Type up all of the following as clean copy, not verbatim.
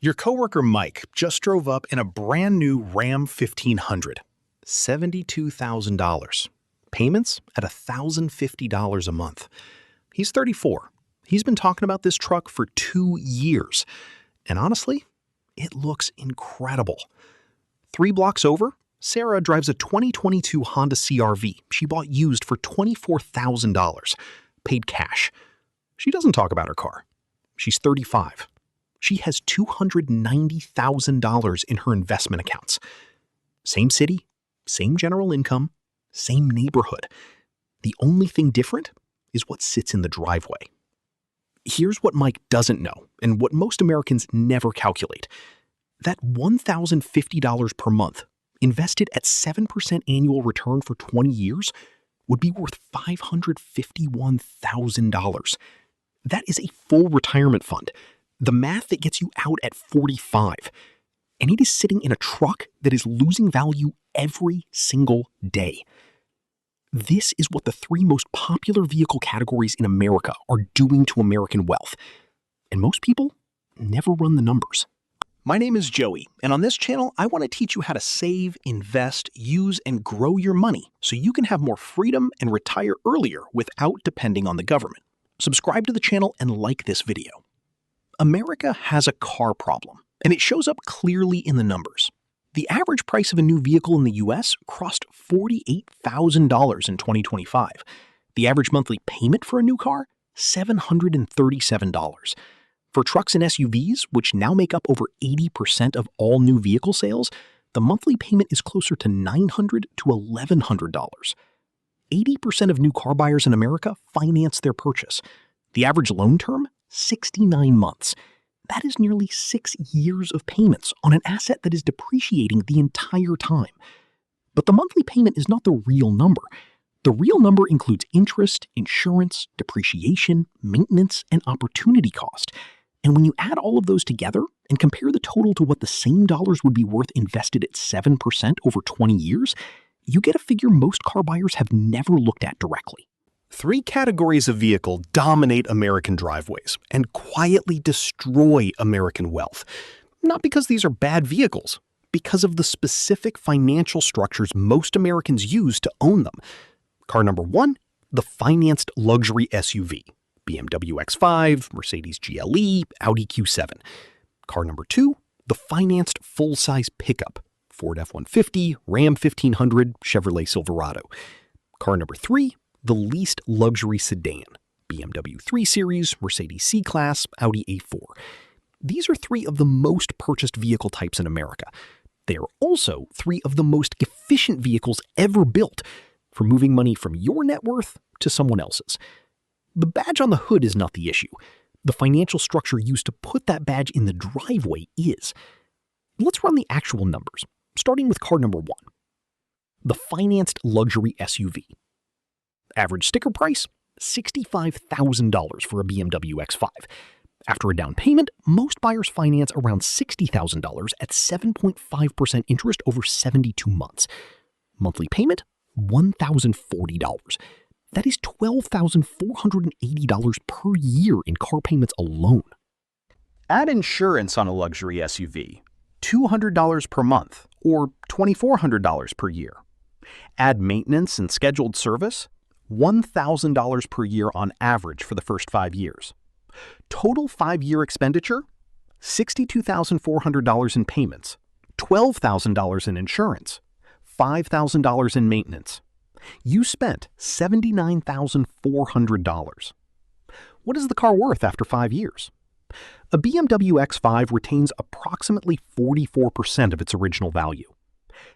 Your coworker Mike just drove up in a brand new Ram 1500. $72,000. Payments at $1,050 a month. He's 34. He's been talking about this truck for 2 years. And honestly, it looks incredible. 3 blocks over, Sarah drives a 2022 Honda CR-V she bought used for $24,000. Paid cash. She doesn't talk about her car. She's 35. She has $290,000 in her investment accounts. Same city, same general income, same neighborhood. The only thing different is what sits in the driveway. Here's what Mike doesn't know, and what most Americans never calculate. That $1,050 per month, invested at 7% annual return for 20 years, would be worth $551,000. That is a full retirement fund. The math that gets you out at 45. And it is sitting in a truck that is losing value every single day. This is what the 3 most popular vehicle categories in America are doing to American wealth. And most people never run the numbers. My name is Joey, and on this channel, I want to teach you how to save, invest, use, and grow your money so you can have more freedom and retire earlier without depending on the government. Subscribe to the channel and like this video. America has a car problem, and it shows up clearly in the numbers. The average price of a new vehicle in the U.S. crossed $48,000 in 2025. The average monthly payment for a new car? $737. For trucks and SUVs, which now make up over 80% of all new vehicle sales, the monthly payment is closer to $900 to $1,100. 80% of new car buyers in America finance their purchase. The average loan term? 69 months. That is nearly 6 years of payments on an asset that is depreciating the entire time. But the monthly payment is not the real number. The real number includes interest, insurance, depreciation, maintenance, and opportunity cost. And when you add all of those together and compare the total to what the same dollars would be worth invested at 7% over 20 years, you get a figure most car buyers have never looked at directly. 3 categories of vehicle dominate American driveways and quietly destroy American wealth. Not because these are bad vehicles, because of the specific financial structures most Americans use to own them. Car number 1, the financed luxury SUV. BMW X5, Mercedes GLE, Audi Q7. Car number 2, the financed full-size pickup. Ford F-150, Ram 1500, Chevrolet Silverado. Car number 3, the leased luxury sedan, BMW 3 Series, Mercedes C-Class, Audi A4. These are 3 of the most purchased vehicle types in America. They are also 3 of the most efficient vehicles ever built for moving money from your net worth to someone else's. The badge on the hood is not the issue. The financial structure used to put that badge in the driveway is. Let's run the actual numbers, starting with car number 1. The financed luxury SUV. Average sticker price, $65,000 for a BMW X5. After a down payment, most buyers finance around $60,000 at 7.5% interest over 72 months. Monthly payment, $1,040. That is $12,480 per year in car payments alone. Add insurance on a luxury SUV, $200 per month or $2,400 per year. Add maintenance and scheduled service, $1,000 per year on average for the first 5 years. Total 5-year expenditure, $62,400 in payments, $12,000 in insurance, $5,000 in maintenance. You spent $79,400. What is the car worth after 5 years? A BMW X5 retains approximately 44% of its original value.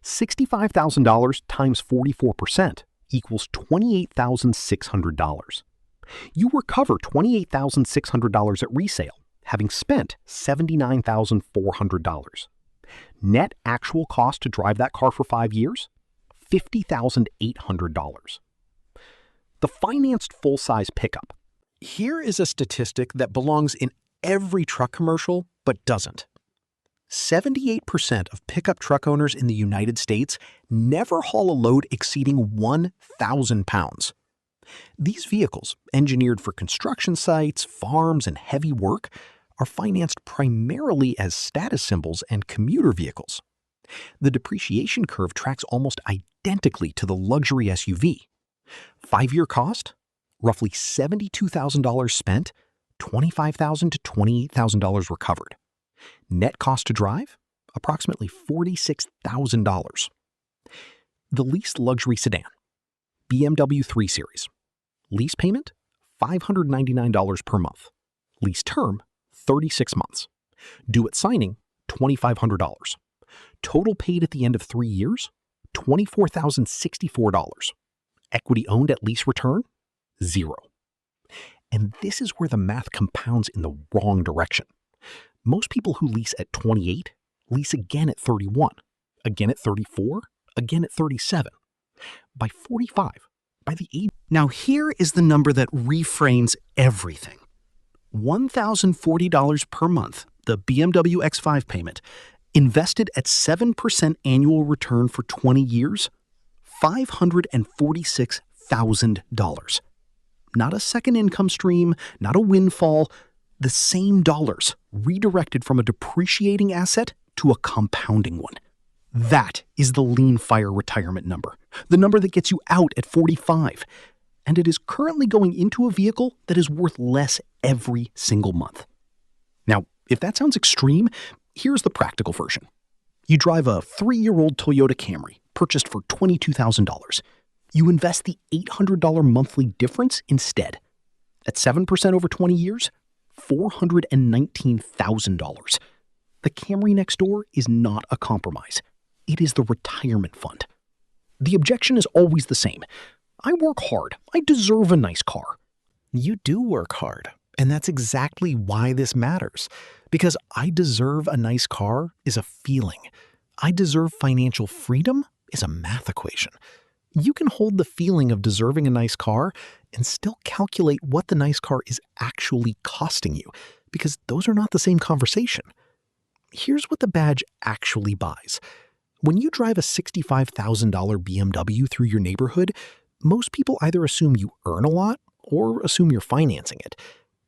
$65,000 times 44% equals $28,600. You recover $28,600 at resale, having spent $79,400. Net actual cost to drive that car for 5 years? $50,800. The financed full-size pickup. Here is a statistic that belongs in every truck commercial but doesn't. 78% of pickup truck owners in the United States never haul a load exceeding 1,000 pounds. These vehicles, engineered for construction sites, farms, and heavy work, are financed primarily as status symbols and commuter vehicles. The depreciation curve tracks almost identically to the luxury SUV. 5-year cost? Roughly $72,000 spent, $25,000 to $28,000 recovered. Net cost to drive? Approximately $46,000. The leased luxury sedan, BMW 3 Series. Lease payment? $599 per month. Lease term? 36 months. Due at signing? $2,500. Total paid at the end of 3 years? $24,064. Equity owned at lease return? 0. And this is where the math compounds in the wrong direction. Most people who lease at 28 lease again at 31, again at 34, again at 37. By 45, by the age... Now here is the number that reframes everything. $1,040 per month, the BMW X5 payment, invested at 7% annual return for 20 years, $546,000. Not a second income stream, not a windfall, the same dollars redirected from a depreciating asset to a compounding one. That is the lean fire retirement number, the number that gets you out at 45. And it is currently going into a vehicle that is worth less every single month. Now, if that sounds extreme, here's the practical version. You drive a 3-year-old Toyota Camry, purchased for $22,000. You invest the $800 monthly difference instead. At 7% over 20 years, $419,000. The Camry Next Door is not a compromise. It is the retirement fund. The objection is always the same. I work hard. I deserve a nice car. You do work hard, and that's exactly why this matters. Because I deserve a nice car is a feeling. I deserve financial freedom is a math equation. You can hold the feeling of deserving a nice car and still calculate what the nice car is actually costing you, because those are not the same conversation. Here's what the badge actually buys. When you drive a $65,000 BMW through your neighborhood, most people either assume you earn a lot or assume you're financing it.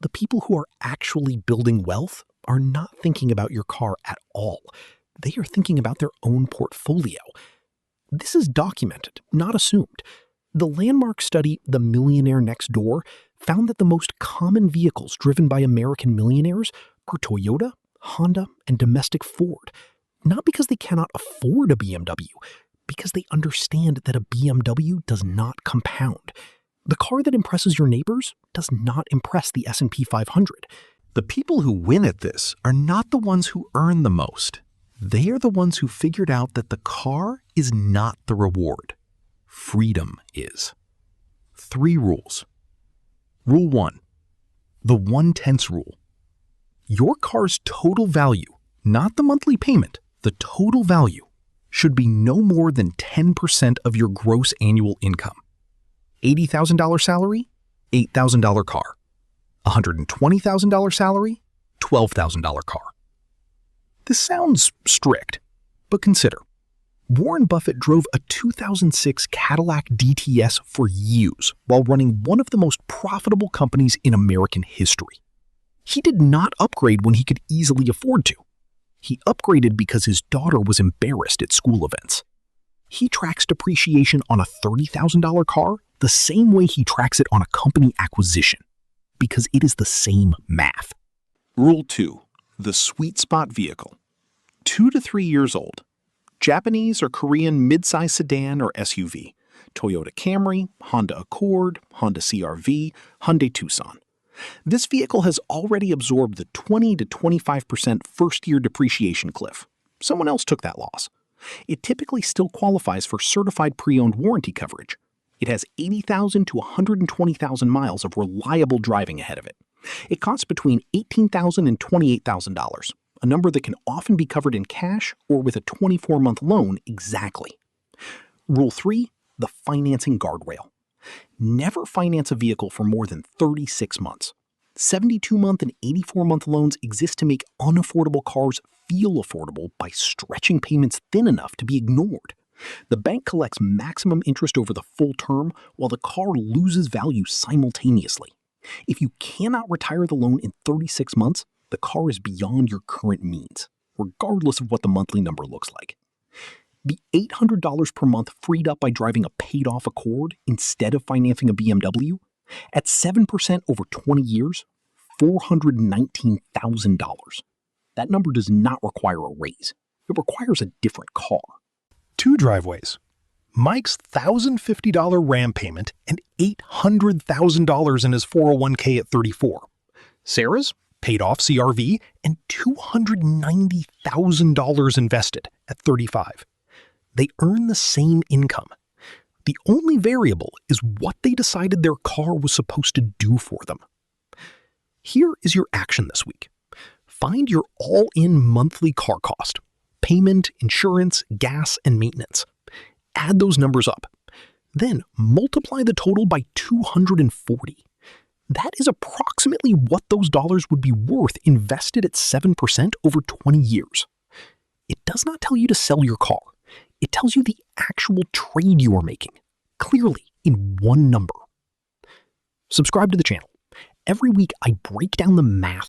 The people who are actually building wealth are not thinking about your car at all. They are thinking about their own portfolio. This is documented, not assumed. The landmark study, The Millionaire Next Door, found that the most common vehicles driven by American millionaires are Toyota, Honda, and domestic Ford. Not because they cannot afford a BMW, because they understand that a BMW does not compound. The car that impresses your neighbors does not impress the S&P 500. The people who win at this are not the ones who earn the most. They are the ones who figured out that the car is not the reward. Freedom is. 3 rules. Rule 1. The 1/10 rule. Your car's total value, not the monthly payment, the total value, should be no more than 10% of your gross annual income. $80,000 salary, $8,000 car. $120,000 salary, $12,000 car. This sounds strict, but consider. Warren Buffett drove a 2006 Cadillac DTS for years while running one of the most profitable companies in American history. He did not upgrade when he could easily afford to. He upgraded because his daughter was embarrassed at school events. He tracks depreciation on a $30,000 car the same way he tracks it on a company acquisition, because it is the same math. Rule 2. The sweet spot vehicle. 2 to 3 years old. Japanese or Korean midsize sedan or SUV. Toyota Camry, Honda Accord, Honda CR-V, Hyundai Tucson. This vehicle has already absorbed the 20 to 25% first-year depreciation cliff. Someone else took that loss. It typically still qualifies for certified pre-owned warranty coverage. It has 80,000 to 120,000 miles of reliable driving ahead of it. It costs between $18,000 and $28,000, a number that can often be covered in cash or with a 24-month loan exactly. Rule 3, the financing guardrail. Never finance a vehicle for more than 36 months. 72-month and 84-month loans exist to make unaffordable cars feel affordable by stretching payments thin enough to be ignored. The bank collects maximum interest over the full term while the car loses value simultaneously. If you cannot retire the loan in 36 months, the car is beyond your current means, regardless of what the monthly number looks like. The $800 per month freed up by driving a paid-off Accord instead of financing a BMW, at 7% over 20 years, $419,000. That number does not require a raise. It requires a different car. 2 driveways. Mike's $1,050 RAM payment and $800,000 in his 401k at 34. Sarah's paid off CRV and $290,000 invested at 35. They earn the same income. The only variable is what they decided their car was supposed to do for them. Here is your action this week. Find your all-in monthly car cost, payment, insurance, gas, and maintenance. Add those numbers up. Then multiply the total by 240. That is approximately what those dollars would be worth invested at 7% over 20 years. It does not tell you to sell your car. It tells you the actual trade you are making, clearly in one number. Subscribe to the channel. Every week I break down the math